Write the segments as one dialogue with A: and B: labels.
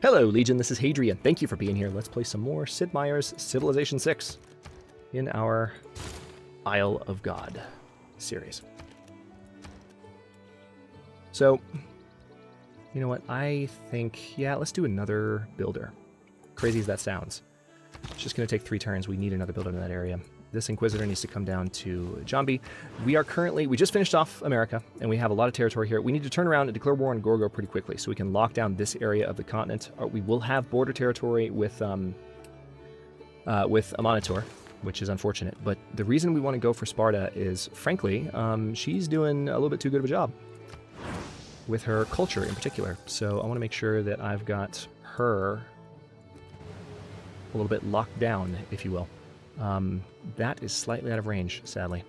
A: Hello, Legion, this is Hadrian. Thank you for being here. Let's play some more Sid Meier's Civilization 6 in our Isle of God series. So, you know what? I think, yeah, let's do another builder. Crazy as that sounds. It's just going to take 3 turns. We need another builder in that area. This Inquisitor needs to come down to Jambi. We just finished off America, and we have a lot of territory here. We need to turn around and declare war on Gorgo pretty quickly, so we can lock down this area of the continent. We will have border territory with Amonitor, which is unfortunate. But the reason we want to go for Sparta is, frankly, she's doing a little bit too good of a job with her culture in particular. So I want to make sure that I've got her a little bit locked down, if you will. That is slightly out of range, sadly.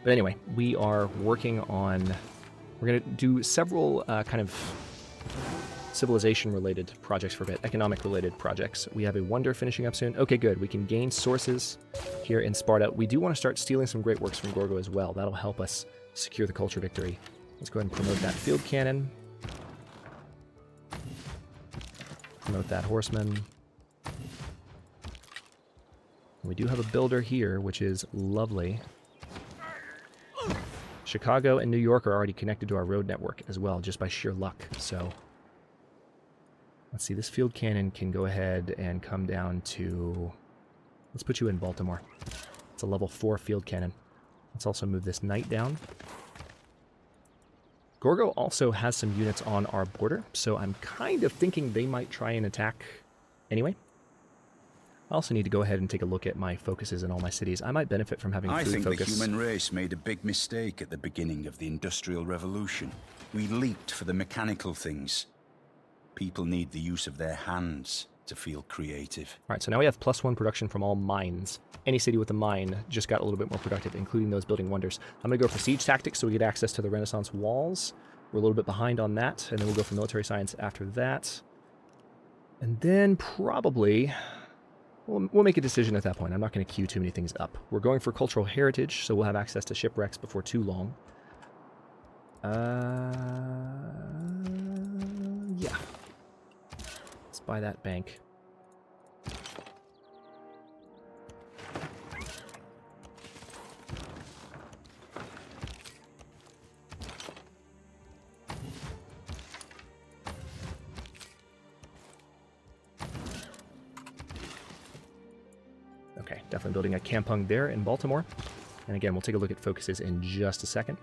A: But anyway, we are working on... We're going to do several kind of civilization-related projects for a bit, economic-related projects. We have a wonder finishing up soon. Okay, good. We can gain sources here in Sparta. We do want to start stealing some great works from Gorgo as well. That'll help us secure the culture victory. Let's go ahead and promote that field cannon. Promote that horseman. We do have a builder here, which is lovely. Chicago and New York are already connected to our road network as well, just by sheer luck. So, let's see, this field cannon can go ahead and come down to... Let's put you in Baltimore. It's a level 4 field cannon. Let's also move this knight down. Gorgo also has some units on our border, so I'm kind of thinking they might try and attack anyway. I also need to go ahead and take a look at my focuses in all my cities. I might benefit from having food focus.
B: I think the human race made a big mistake at the beginning of the Industrial Revolution. We leaped for the mechanical things. People need the use of their hands to feel creative.
A: All right, so now we have +1 production from all mines. Any city with a mine just got a little bit more productive, including those building wonders. I'm going to go for siege tactics so we get access to the Renaissance walls. We're a little bit behind on that, and then we'll go for military science after that. And then probably... We'll make a decision at that point. I'm not going to queue too many things up. We're going for cultural heritage, so we'll have access to shipwrecks before too long. Yeah. Let's buy that bank. Okay, definitely building a kampung there in Baltimore. And again, we'll take a look at focuses in just a second.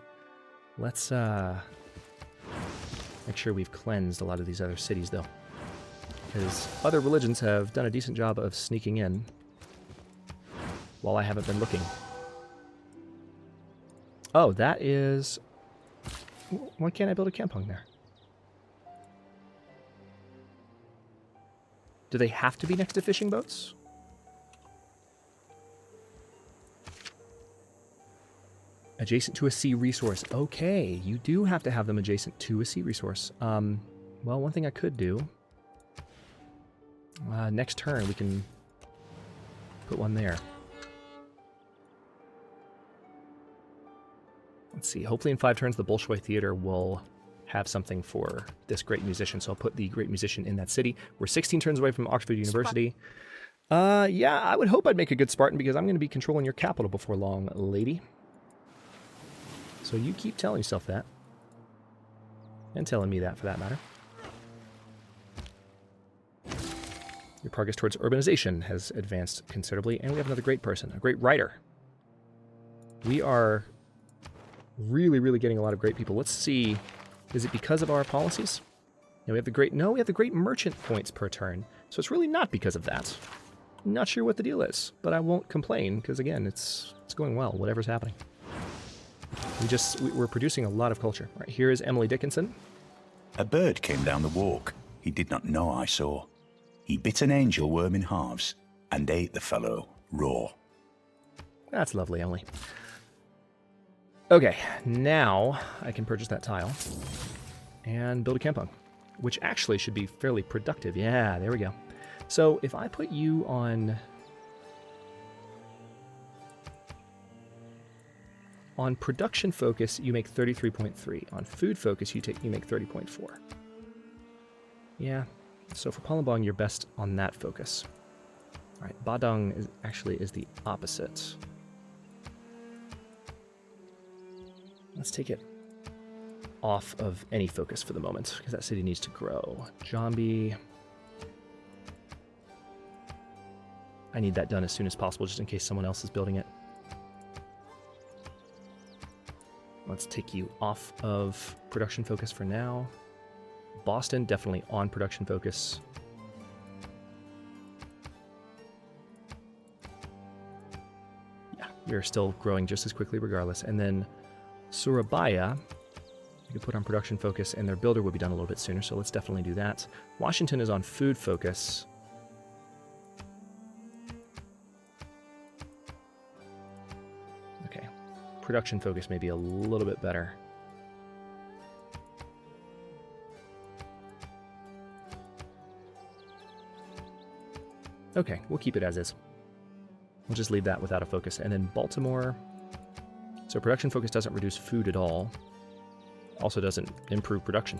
A: Let's make sure we've cleansed a lot of these other cities, though. Because other religions have done a decent job of sneaking in while I haven't been looking. Oh, that is... Why can't I build a kampung there? Do they have to be next to fishing boats? Adjacent to a sea resource. Okay, you do have to have them adjacent to a sea resource. Well, one thing I could do... next turn, we can put one there. Let's see. Hopefully in 5 turns, the Bolshoi Theater will have something for this great musician. So I'll put the great musician in that city. We're 16 turns away from Oxford University. Yeah, I would hope I'd make a good Spartan because I'm going to be controlling your capital before long, lady. So you keep telling yourself that. And telling me that, for that matter. Your progress towards urbanization has advanced considerably, and we have another great person, a great writer. We are really, really getting a lot of great people. Let's see, is it because of our policies? No, we have the great merchant points per turn, so it's really not because of that. I'm not sure what the deal is, but I won't complain, because again, it's going well, whatever's happening. We're producing a lot of culture. Right, here is Emily Dickinson.
B: A bird came down the walk. He did not know I saw. He bit an angel worm in halves and ate the fellow raw.
A: That's lovely, Emily. Okay, now I can purchase that tile and build a kampung, which actually should be fairly productive. Yeah, there we go. So if I put you on... On production focus, you make 33.3. On food focus, you make 30.4. Yeah, so for Palembang, you're best on that focus. All right, Badang actually is the opposite. Let's take it off of any focus for the moment, because that city needs to grow. Jambi. I need that done as soon as possible, just in case someone else is building it. Let's take you off of production focus for now. Boston, definitely on production focus. Yeah, you're still growing just as quickly regardless. And then Surabaya, you could put on production focus, and their builder would be done a little bit sooner, so let's definitely do that. Washington is on food focus. Okay, production focus may be a little bit better. Okay, we'll keep it as is. We'll just leave that without a focus. And then Baltimore. So production focus doesn't reduce food at all. Also doesn't improve production.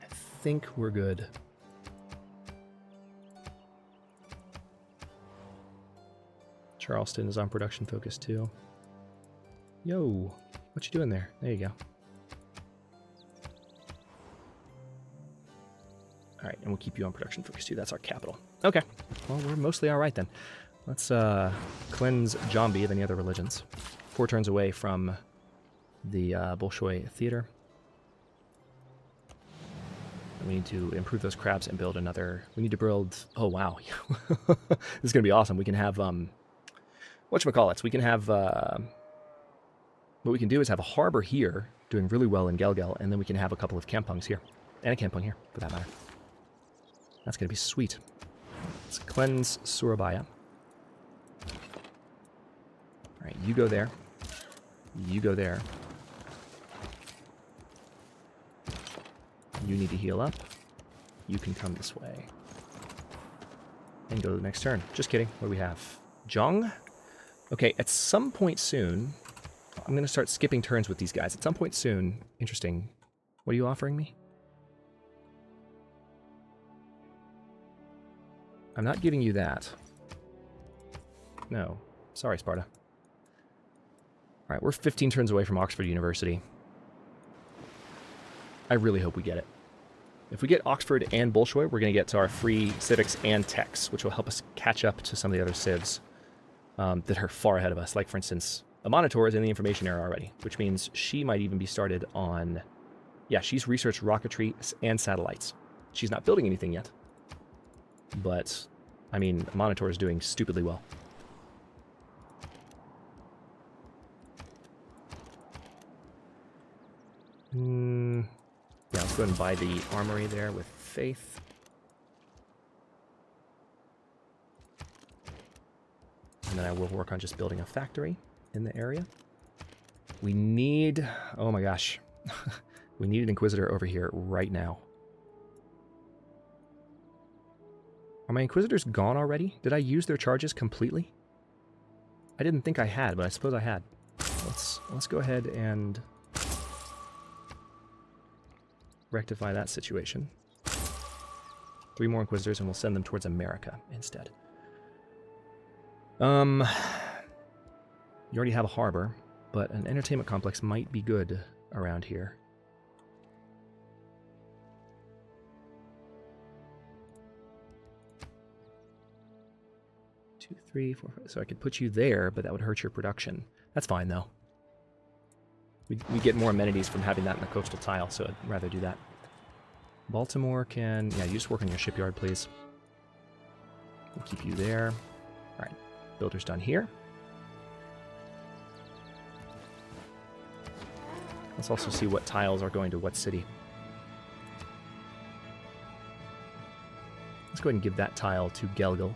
A: I think we're good. Charleston is on production focus too. Yo, what you doing there? There you go. All right, and we'll keep you on production focus too. That's our capital. Okay, well, we're mostly all right then. Let's cleanse Jambi of any other religions. 4 turns away from the Bolshoi theater. And we need to improve those crabs and build another. We need to build. Oh wow, this is gonna be awesome. We can have whatchamacallits. We can have. What we can do is have a harbor here, doing really well in Gelgel, and then we can have a couple of kampungs here, and a kampung here, for that matter. That's going to be sweet. Let's cleanse Surabaya. All right, you go there. You go there. You need to heal up. You can come this way. And go to the next turn. Just kidding. What do we have? Zhong? Okay, at some point soon, I'm going to start skipping turns with these guys. At some point soon, interesting. What are you offering me? I'm not giving you that. No. Sorry, Sparta. All right, we're 15 turns away from Oxford University. I really hope we get it. If we get Oxford and Bolshoi, we're going to get to our free civics and techs, which will help us catch up to some of the other civs that are far ahead of us. Like, for instance, Amanator is in the information era already, which means she might even be started on... Yeah, she's researched rocketry and satellites. She's not building anything yet. But, I mean, Monitor is doing stupidly well. Yeah, let's go ahead and buy the armory there with Faith. And then I will work on just building a factory in the area. We need... Oh my gosh. We need an Inquisitor over here right now. Are my Inquisitors gone already? Did I use their charges completely? I didn't think I had, but I suppose I had. Let's go ahead and rectify that situation. 3 more Inquisitors, and we'll send them towards America instead. You already have a harbor, but an entertainment complex might be good around here. Two, 3, 4, 5. So I could put you there, but that would hurt your production. That's fine, though. We get more amenities from having that in the coastal tile, so I'd rather do that. Baltimore can... Yeah, you just work on your shipyard, please. We'll keep you there. All right, builder's done here. Let's also see what tiles are going to what city. Let's go ahead and give that tile to Gelgel.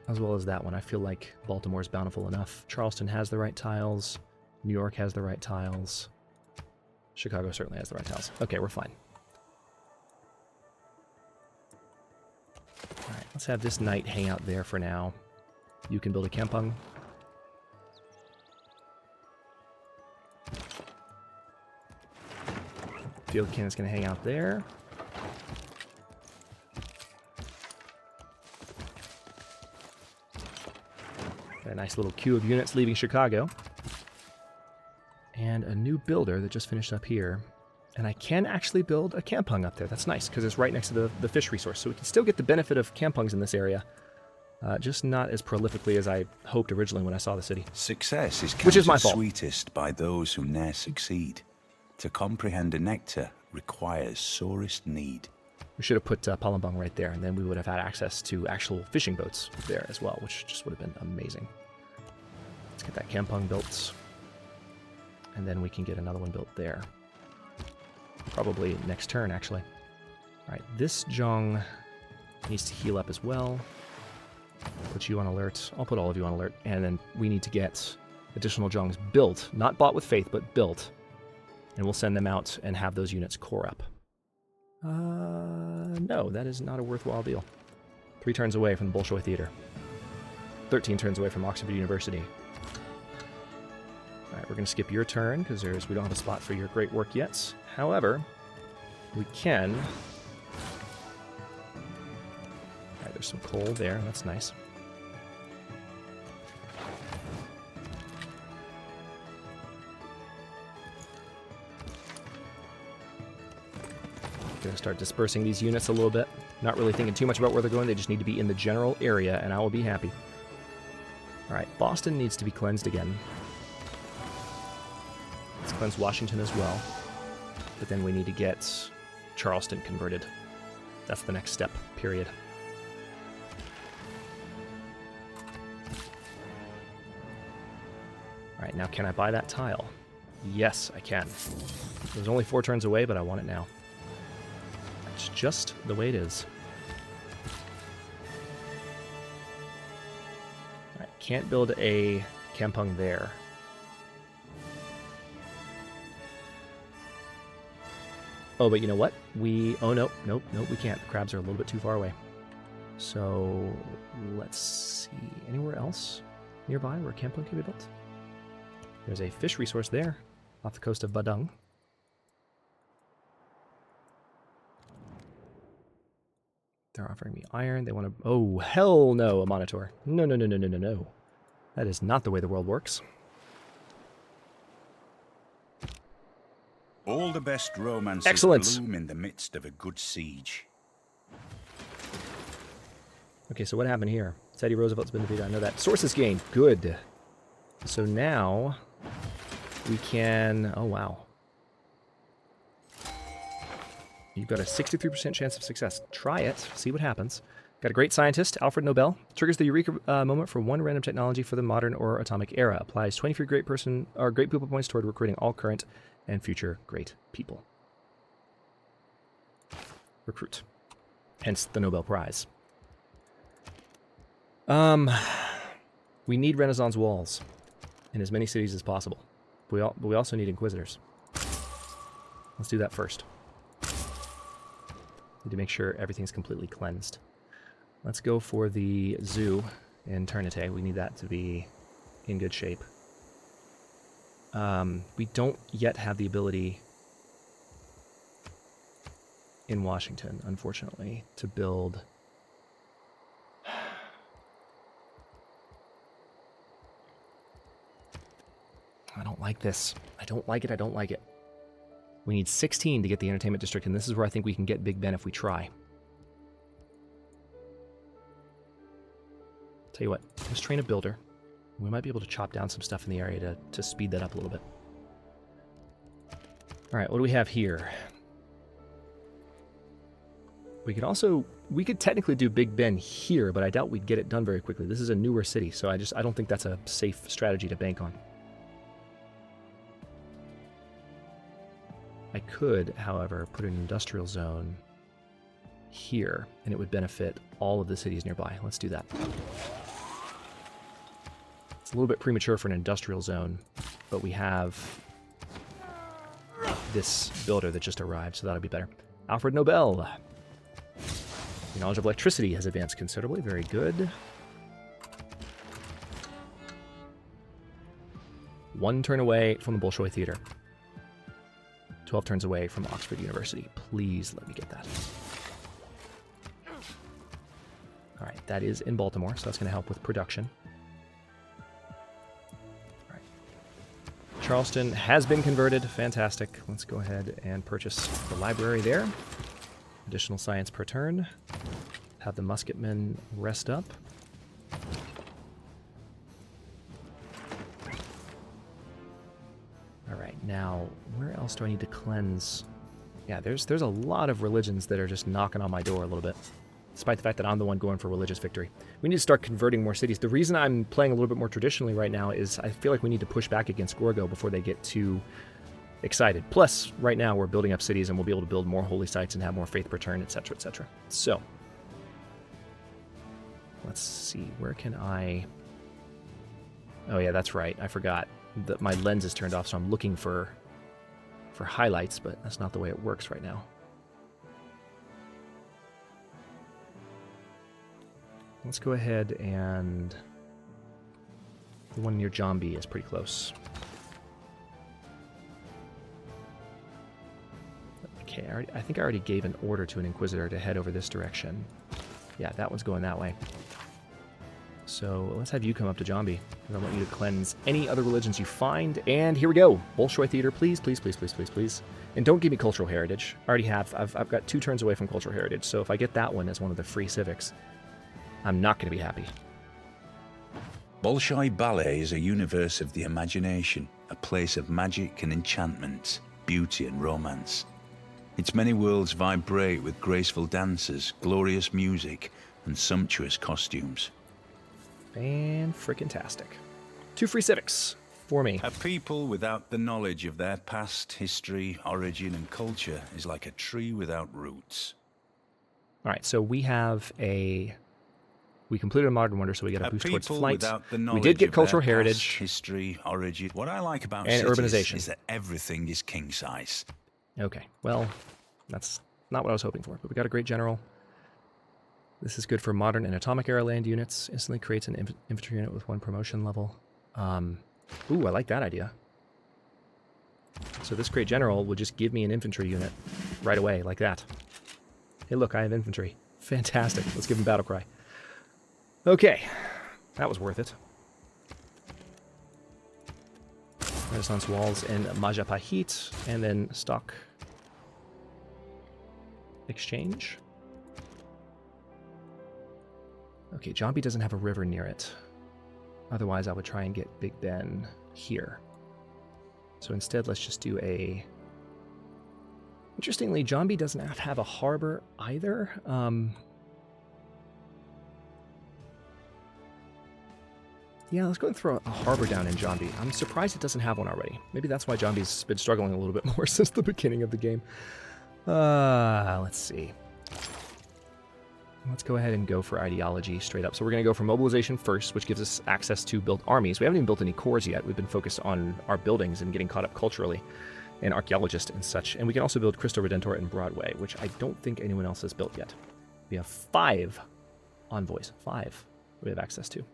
A: As well as that one. I feel like Baltimore's bountiful enough. Charleston has the right tiles. New York has the right tiles. Chicago certainly has the right tiles. Okay, we're fine. Alright, let's have this knight hang out there for now. You can build a kampung. Field cannon's going to hang out there. Got a nice little queue of units leaving Chicago. And a new builder that just finished up here. And I can actually build a kampung up there. That's nice, because it's right next to the fish resource. So we can still get the benefit of kampungs in this area. Just not as prolifically as I hoped originally when I saw the city.
B: Success is
A: Which is my
B: counted
A: fault.
B: sweetest by those who ne'er succeed. To comprehend a nectar requires sorest need.
A: We should have put Palembang right there, and then we would have had access to actual fishing boats there as well, which just would have been amazing. Let's get that kampung built. And then we can get another one built there. Probably next turn, actually. All right, this Zhong needs to heal up as well. Put you on alert. I'll put all of you on alert. And then we need to get additional Zhongs built. Not bought with faith, but built. And we'll send them out and have those units core up. No, that is not a worthwhile deal. 3 turns away from the Bolshoi Theater. 13 turns away from Oxford University. Alright, we're going to skip your turn, because we don't have a spot for your great work yet. However, we can... Alright, there's some coal there, that's nice. Going to start dispersing these units a little bit. Not really thinking too much about where they're going, they just need to be in the general area, and I will be happy. Alright, Boston needs to be cleansed again. Let's cleanse Washington as well. But then we need to get Charleston converted. That's the next step, period. Alright, now can I buy that tile? Yes, I can. It was only 4 turns away, but I want it now. That's just the way it is. Alright, can't build a kampung there. Oh, but you know what? Oh, nope, we can't. The crabs are a little bit too far away. So, let's see. Anywhere else nearby where a kampung can be built? There's a fish resource there, off the coast of Badung. They're offering me iron. They want to... Oh, hell no, a monitor. No. That is not the way the world works.
B: All the best romances
A: Excellent.
B: bloom in the midst of a good siege.
A: Okay, so what happened here? Teddy Roosevelt's been defeated. I know that. Sources gained. Good. So now we can... Oh, wow. You've got a 63% chance of success. Try it. See what happens. Got a great scientist, Alfred Nobel. Triggers the Eureka moment for 1 random technology for the modern or atomic era. Applies 23 great people points toward recruiting all current and future great people. Recruit. Hence the Nobel Prize. We need Renaissance walls in as many cities as possible. But we also need Inquisitors. Let's do that first. Need to make sure everything's completely cleansed. Let's go for the zoo in Ternate. We need that to be in good shape. We don't yet have the ability in Washington, unfortunately, to build... I don't like this. I don't like it. We need 16 to get the entertainment district, and this is where I think we can get Big Ben if we try. Tell you what, let's train a builder. We might be able to chop down some stuff in the area to speed that up a little bit. Alright, what do we have here? We could technically do Big Ben here, but I doubt we'd get it done very quickly. This is a newer city, so I don't think that's a safe strategy to bank on. I could, however, put an industrial zone here, and it would benefit all of the cities nearby. Let's do that. It's a little bit premature for an industrial zone, but we have this builder that just arrived, so that'll be better. Alfred Nobel. Your knowledge of electricity has advanced considerably. Very good. 1 turn away from the Bolshoi Theater. 12 turns away from Oxford University. Please let me get that. All right, that is in Baltimore, so that's going to help with production. All right. Charleston has been converted. Fantastic. Let's go ahead and purchase the library there. Additional science per turn. Have the musketmen rest up. All right, now, where else do I need to cleanse? Yeah, there's a lot of religions that are just knocking on my door a little bit, despite the fact that I'm the one going for religious victory. We need to start converting more cities. The reason I'm playing a little bit more traditionally right now is I feel like we need to push back against Gorgo before they get too excited. Plus, right now we're building up cities and we'll be able to build more holy sites and have more faith per turn, etc., etc. So, let's see, where can I... Oh yeah, that's right, I forgot that my lens is turned off, so I'm looking for highlights, but that's not the way it works right now. Let's go ahead and... The one near Jambi is pretty close. Okay, I think I already gave an order to an Inquisitor to head over this direction. Yeah, that one's going that way. So let's have you come up to Jambi, and I want you to cleanse any other religions you find. And here we go. Bolshoi Theater, please, please, please, please, please, please. And don't give me cultural heritage. I already have. I've got 2 turns away from cultural heritage, so if I get that one as one of the free civics, I'm not going to be happy.
B: Bolshoi Ballet is a universe of the imagination, a place of magic and enchantment, beauty and romance. Its many worlds vibrate with graceful dances, glorious music, and sumptuous costumes.
A: Fan-frickin-tastic. 2 free civics for me.
B: A people without the knowledge of their past, history, origin, and culture is like a tree without roots.
A: All right, so we have a... We completed a modern wonder, so we got a boost towards flight. We did get cultural heritage,
B: history, origin. What I like about
A: and
B: cities
A: urbanization
B: is that everything is king size.
A: Okay, well, that's not what I was hoping for, but we got a great general. This is good for modern and atomic era land units. Instantly creates an infantry unit with 1 promotion level. Ooh, I like that idea. So this great general will just give me an infantry unit right away, like that. Hey, look, I have infantry. Fantastic. Let's give him battle cry. Okay, that was worth it. Renaissance walls in Majapahit, and then stock exchange. Okay, Jambi doesn't have a river near it. Otherwise, I would try and get Big Ben here. So instead, let's just do a... Interestingly, Jambi doesn't have a harbor either. Yeah, let's go and throw a harbor down in Jambi. I'm surprised it doesn't have one already. Maybe that's why Jambi's been struggling a little bit more since the beginning of the game. Let's see. Let's go ahead and go for ideology straight up. So we're going to go for mobilization first, which gives us access to build armies. We haven't even built any cores yet. We've been focused on our buildings and getting caught up culturally, and archaeologists and such. And we can also build Cristo Redentor and Broadway, which I don't think anyone else has built yet. We have 5 envoys. 5 we have access to.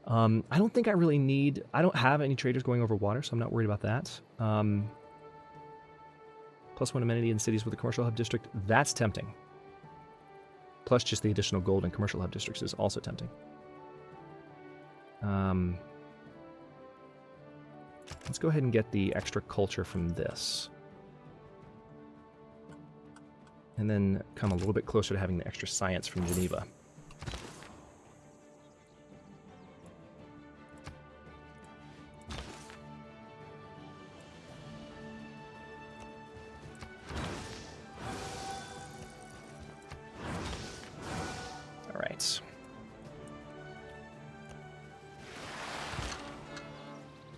A: I don't think I really need... I don't have any traders going over water, so I'm not worried about that. +1 amenity in cities with a commercial hub district. That's tempting. Plus just the additional gold in commercial hub districts is also tempting. Let's go ahead and get the extra culture from this. And then come a little bit closer to having the extra science from Geneva.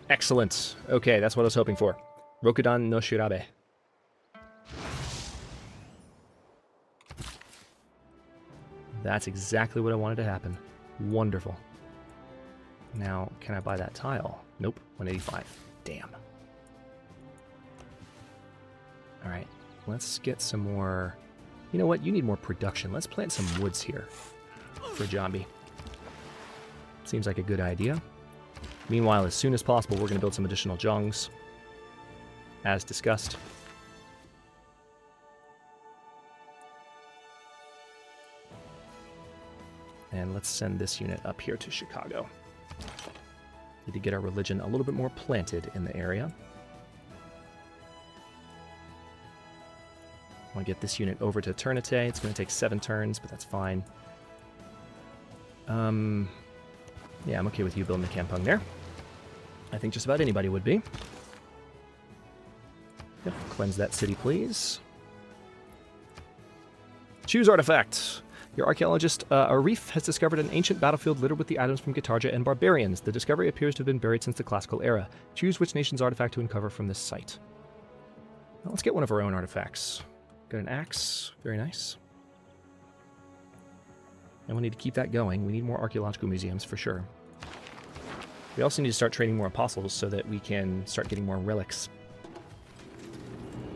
A: Excellent. Okay, that's what I was hoping for. Rokudan no Shirabe. That's exactly what I wanted to happen. Wonderful. Now, can I buy that tile? Nope, 185. Damn. Alright, let's get some more... You know what? You need more production. Let's plant some woods here for Jambi. Seems like a good idea. Meanwhile, as soon as possible, we're going to build some additional jungs. as discussed. And let's send this unit up here to Chicago. Need to get our religion a little bit more planted in the area. I want to get this unit over to Ternate. It's going to take 7 turns, but that's fine. Yeah, I'm okay with you building the Kampung there. I think just about anybody would be. Yep, cleanse that city, please. Choose artifact. Your archaeologist, Arif, has discovered an ancient battlefield littered with the items from Guitarja and barbarians. The discovery appears to have been buried since the classical era. Choose which nation's artifact to uncover from this site. Well, let's get one of our own artifacts. Got an axe. Very nice. And we need to keep that going. We need more archaeological museums for sure. We also need to start training more apostles so that we can start getting more relics.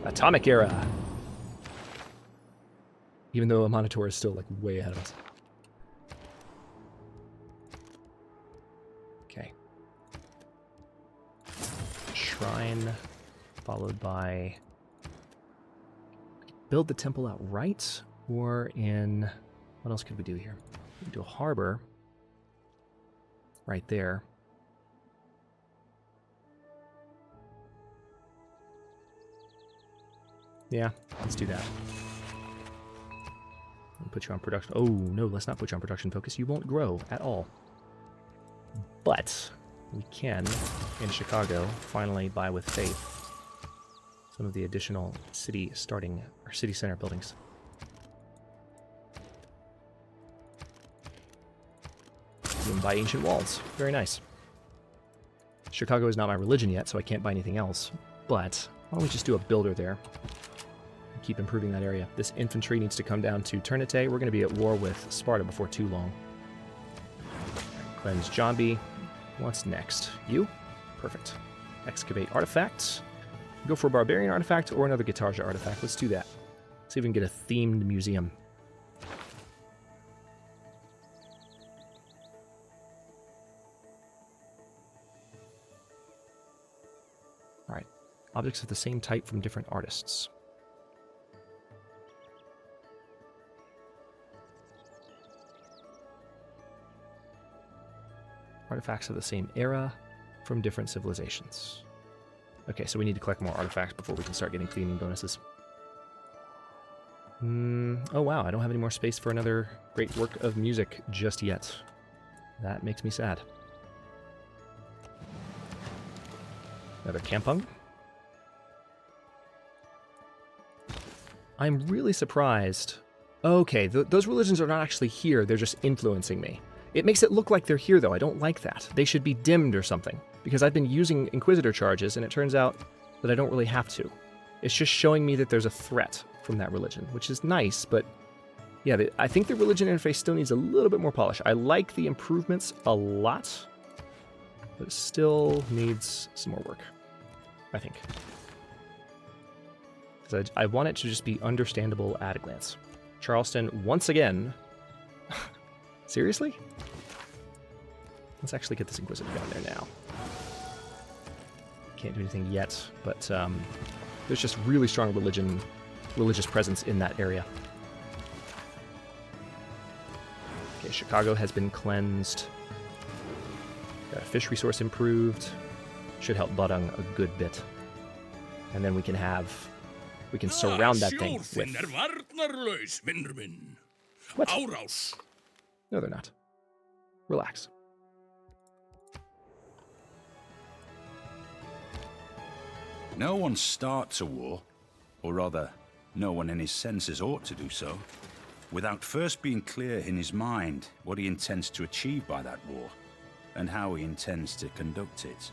A: Atomic era. Even though Amanator is still like way ahead of us. Okay. Shrine, followed by build the temple outright, or in what else could we do here? We can do a harbor right there. Yeah, let's do that. Put you on production. Oh, no, let's not put you on production focus. You won't grow at all. But we can, in Chicago, finally buy with faith some of the additional city starting, or city center buildings. You can buy ancient walls. Very nice. Chicago is not my religion yet, so I can't buy anything else. But why don't we just do a builder there? Keep improving that area. This infantry needs to come down to Ternate. We're going to be at war with Sparta before too long. Cleanse Jambi. What's next? You? Perfect. Excavate artifacts. Go for a barbarian artifact or another Guitarja artifact. Let's do that. See if we can get a themed museum. Alright. Objects of the same type from different artists. Artifacts of the same era from different civilizations. Okay, so we need to collect more artifacts before we can start getting cleaning bonuses. Oh wow, I don't have any more space for another great work of music just yet. That makes me sad. Another Kampung. I'm really surprised. Okay, those religions are not actually here, they're just influencing me. It makes it look like they're here, though. I don't like that. They should be dimmed or something, because I've been using Inquisitor charges, and it turns out that I don't really have to. It's just showing me that there's a threat from that religion, which is nice, but yeah, I think the religion interface still needs a little bit more polish. I like the improvements a lot, but it still needs some more work, I think. Because I want it to just be understandable at a glance. Charleston, once again... Seriously? Let's actually get this Inquisitor down there now. Can't do anything yet, but there's just really strong religious presence in that area. Okay, Chicago has been cleansed. Got a fish resource improved. Should help Badung a good bit. And then we can surround that thing with... What? No, they're not. Relax.
C: No one starts a war, or rather, no one in his senses ought to do so, without first being clear in his mind what he intends to achieve by that war, and how he intends to conduct it.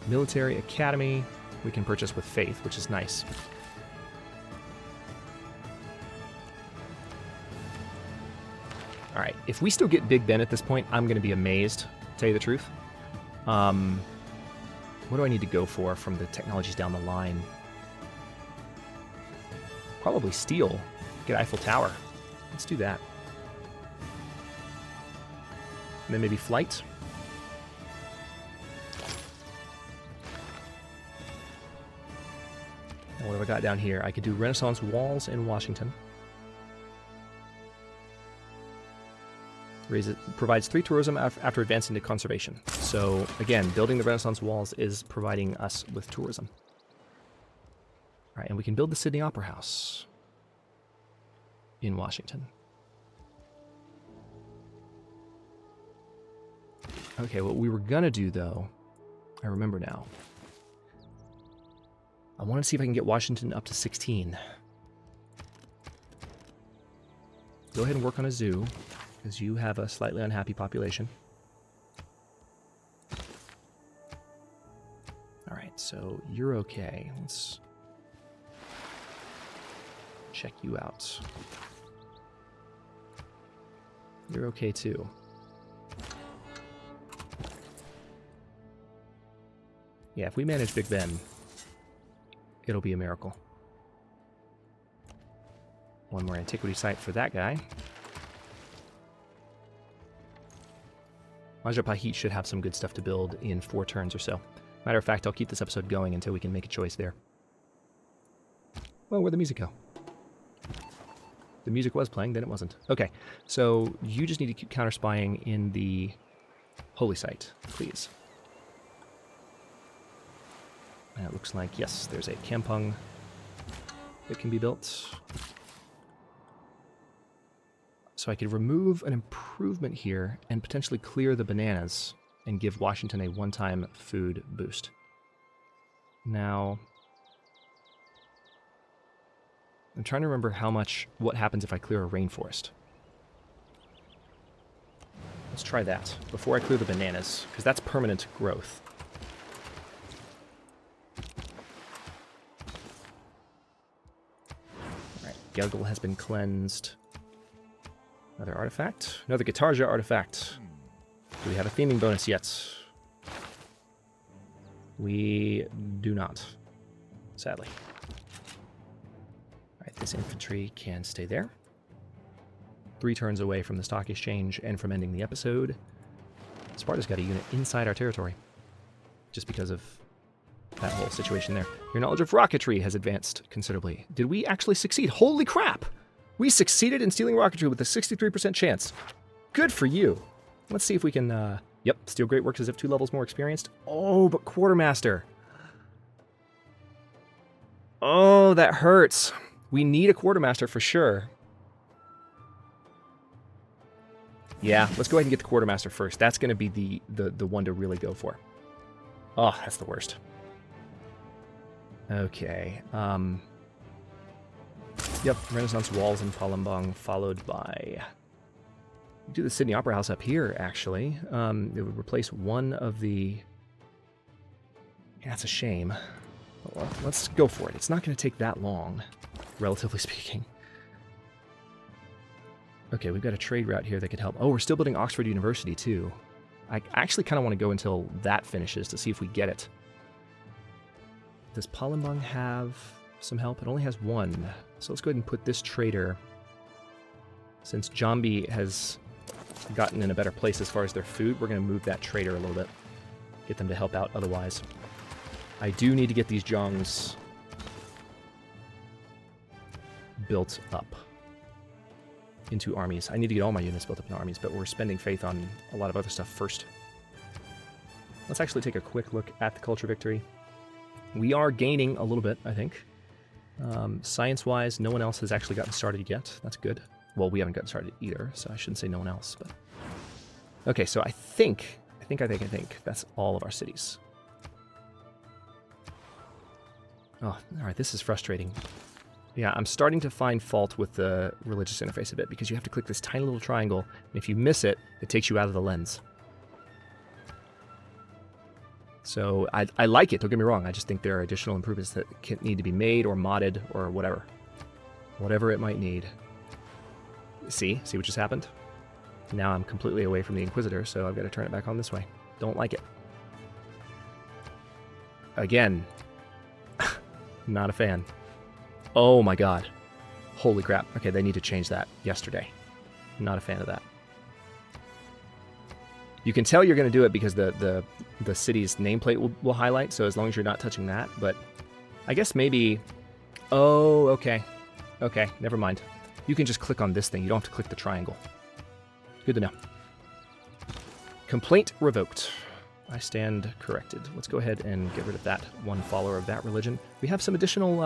A: Military academy, we can purchase with faith, which is nice. All right, if we still get Big Ben at this point, I'm going to be amazed, to tell you the truth. What do I need to go for from the technologies down the line? Probably steel. Get Eiffel Tower. Let's do that. And then maybe flight. What have I got down here? I could do Renaissance walls in Washington. Provides 3 tourism after advancing to conservation. So again, building the Renaissance walls is providing us with tourism. All right, and we can build the Sydney Opera House in Washington. Okay, what we were gonna do though, I remember now. I want to see if I can get Washington up to 16. Go ahead and work on a zoo, because you have a slightly unhappy population. All right, so you're okay. Let's check you out. You're okay too. Yeah, if we manage Big Ben, it'll be a miracle. One more antiquity site for that guy. Majapahit should have some good stuff to build in 4 turns or so. Matter of fact, I'll keep this episode going until we can make a choice there. Well, where'd the music go? The music was playing, then it wasn't. Okay, so you just need to keep counter-spying in the holy site, please. And it looks like, yes, there's a kampung that can be built. So I could remove an improvement here and potentially clear the bananas and give Washington a one-time food boost. Now, I'm trying to remember what happens if I clear a rainforest. Let's try that before I clear the bananas, because that's permanent growth. Alright, Gelgul has been cleansed. Another artifact. Another Guitarja artifact. Do we have a theming bonus yet? We do not, sadly. Alright, this infantry can stay there. 3 turns away from the stock exchange and from ending the episode. Sparta's got a unit inside our territory, just because of that whole situation there. Your knowledge of rocketry has advanced considerably. Did we actually succeed? Holy crap! We succeeded in stealing rocketry with a 63% chance. Good for you. Let's see if we can, yep, Steel Great works as if 2 levels more experienced. Oh, but Quartermaster. Oh, that hurts. We need a Quartermaster for sure. Yeah, let's go ahead and get the Quartermaster first. That's going to be the one to really go for. Oh, that's the worst. Okay, yep, Renaissance walls in Palembang, followed by... do the Sydney Opera House up here, actually. It would replace one of the... yeah, that's a shame. Well, let's go for it. It's not going to take that long, relatively speaking. Okay, we've got a trade route here that could help. Oh, we're still building Oxford University, too. I actually kind of want to go until that finishes to see if we get it. Does Palembang have some help? It only has 1. So let's go ahead and put this trader, since Jambi has gotten in a better place as far as their food, we're going to move that trader a little bit. Get them to help out otherwise. I do need to get these Jongs built up into armies. I need to get all my units built up in armies, but we're spending faith on a lot of other stuff first. Let's actually take a quick look at the culture victory. We are gaining a little bit, I think. Science-wise, no one else has actually gotten started yet. That's good. Well, we haven't gotten started either, so I shouldn't say no one else. But okay, so I think that's all of our cities. Oh, all right, this is frustrating. Yeah, I'm starting to find fault with the religious interface a bit, because you have to click this tiny little triangle, and if you miss it, it takes you out of the lens. So I like it, don't get me wrong. I just think there are additional improvements that need to be made or modded or whatever. Whatever it might need. See what just happened? Now I'm completely away from the Inquisitor, so I've got to turn it back on this way. Don't like it. Again, not a fan. Oh my god. Holy crap. Okay, they need to change that yesterday. Not a fan of that. You can tell you're going to do it because the city's nameplate will highlight, so as long as you're not touching that. But I guess maybe Oh, okay. Okay, never mind. You can just click on this thing. You don't have to click the triangle. Good to know. Complaint revoked. I stand corrected. Let's go ahead and get rid of that one follower of that religion. We have some additional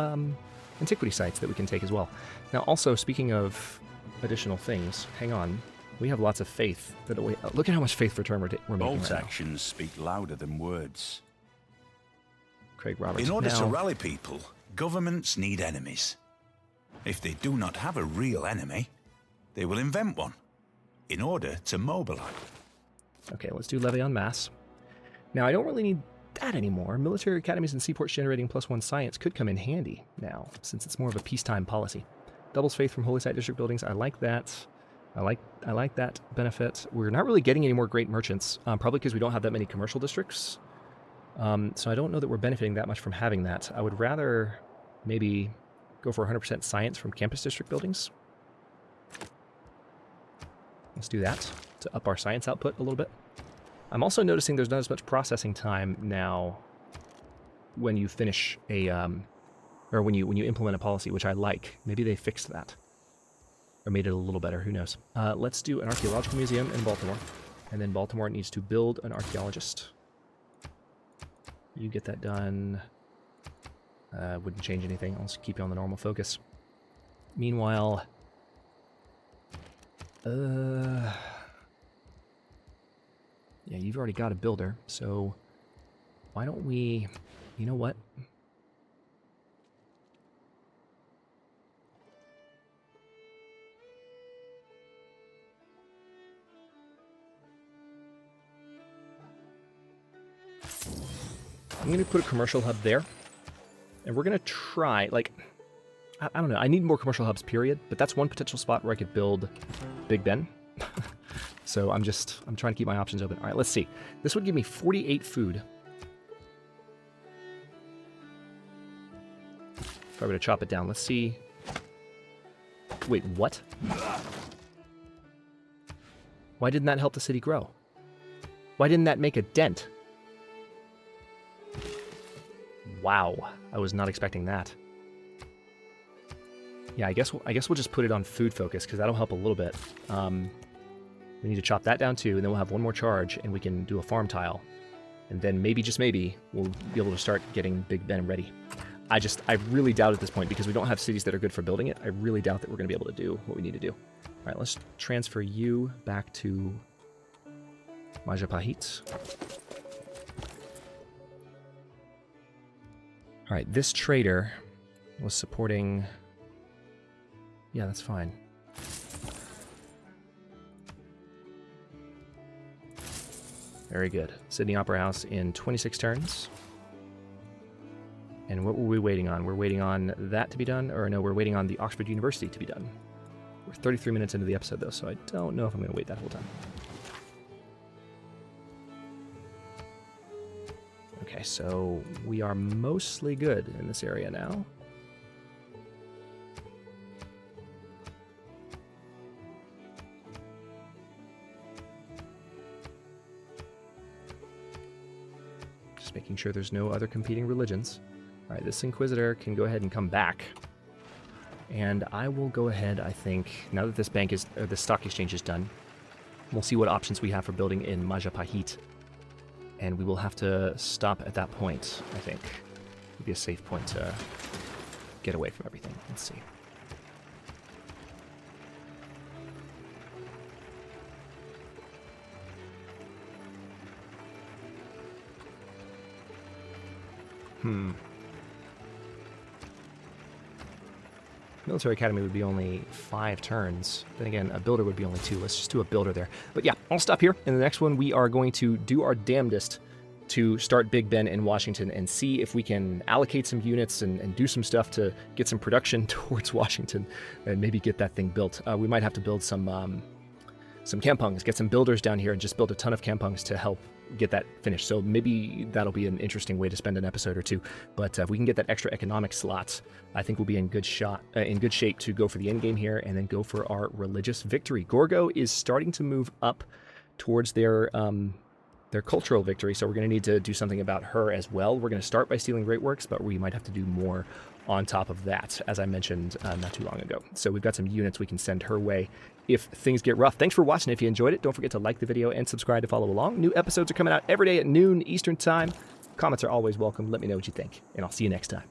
A: antiquity sites that we can take as well. Now, also, speaking of additional things, hang on. We have lots of faith. Look at how much faith return we're making
C: Bold
A: right now.
C: actions speak louder than words.
A: Craig Roberts.
B: In order to
A: Now,
B: rally people, governments need enemies. If they do not have a real enemy, they will invent one in order to mobilize.
A: okay, let's do levy en masse. Now, I don't really need that anymore. Military academies and seaports generating +1 science could come in handy now, since it's more of a peacetime policy. Doubles faith from holy site district buildings. I like that. I like that benefit. We're not really getting any more great merchants, probably because we don't have that many commercial districts. So I don't know that we're benefiting that much from having that. I would rather maybe go for 100% science from campus district buildings. Let's do that to up our science output a little bit. I'm also noticing there's not as much processing time now when you finish a, or when you implement a policy, which I like. Maybe they fixed that. Or made it a little better, who knows. Let's do an archaeological museum in Baltimore. And then Baltimore needs to build an archaeologist. You get that done. Wouldn't change anything. I'll just keep you on the normal focus. Meanwhile, yeah, you've already got a builder, so why don't we, you know what? I'm going to put a commercial hub there, and we're going to try, like, I don't know, I need more commercial hubs, period, but that's one potential spot where I could build Big Ben. So I'm trying to keep my options open. All right, let's see. This would give me 48 food. If I were to chop it down, let's see. Wait, what? Why didn't that help the city grow? Why didn't that make a dent? Wow, I was not expecting that. Yeah, I guess we'll just put it on food focus because that'll help a little bit. We need to chop that down too, and then we'll have one more charge, and we can do a farm tile, and then maybe, just maybe, we'll be able to start getting Big Ben ready. I really doubt at this point, because we don't have cities that are good for building it. I really doubt that we're going to be able to do what we need to do. All right, let's transfer you back to Majapahit. All right, this trader was supporting... Yeah, that's fine. Very good. Sydney Opera House in 26 turns. And what were we waiting on? We're waiting on that to be done? Or no, we're waiting on the Oxford University to be done. We're 33 minutes into the episode, though, so I don't know if I'm going to wait that whole time. Okay, so we are mostly good in this area now. Just making sure there's no other competing religions. All right, this Inquisitor can go ahead and come back. And I will go ahead, I think, now that this bank is, or the stock exchange is done, we'll see what options we have for building in Majapahit. And we will have to stop at that point, I think. Would be a safe point to get away from everything. Let's see. Military Academy would be only 5 turns. Then again, a builder would be only 2. Let's just do a builder there. But yeah, I'll stop here. In the next one, we are going to do our damnedest to start Big Ben in Washington and see if we can allocate some units and do some stuff to get some production towards Washington and maybe get that thing built. We might have to build some kampungs, get some builders down here and just build a ton of kampungs to help get that finished. So maybe that'll be an interesting way to spend an episode or two. But if we can get that extra economic slots, I think we'll be in good shape to go for the end game here and then go for our religious victory. Gorgo is starting to move up towards their their cultural victory, so we're going to need to do something about her as well. We're going to start by stealing great works, but we might have to do more on top of that, as I mentioned not too long ago. So we've got some units we can send her way if things get rough. Thanks for watching. If you enjoyed it, don't forget to like the video and subscribe to follow along. New episodes are coming out every day at noon Eastern Time. Comments are always welcome. Let me know what you think, and I'll see you next time.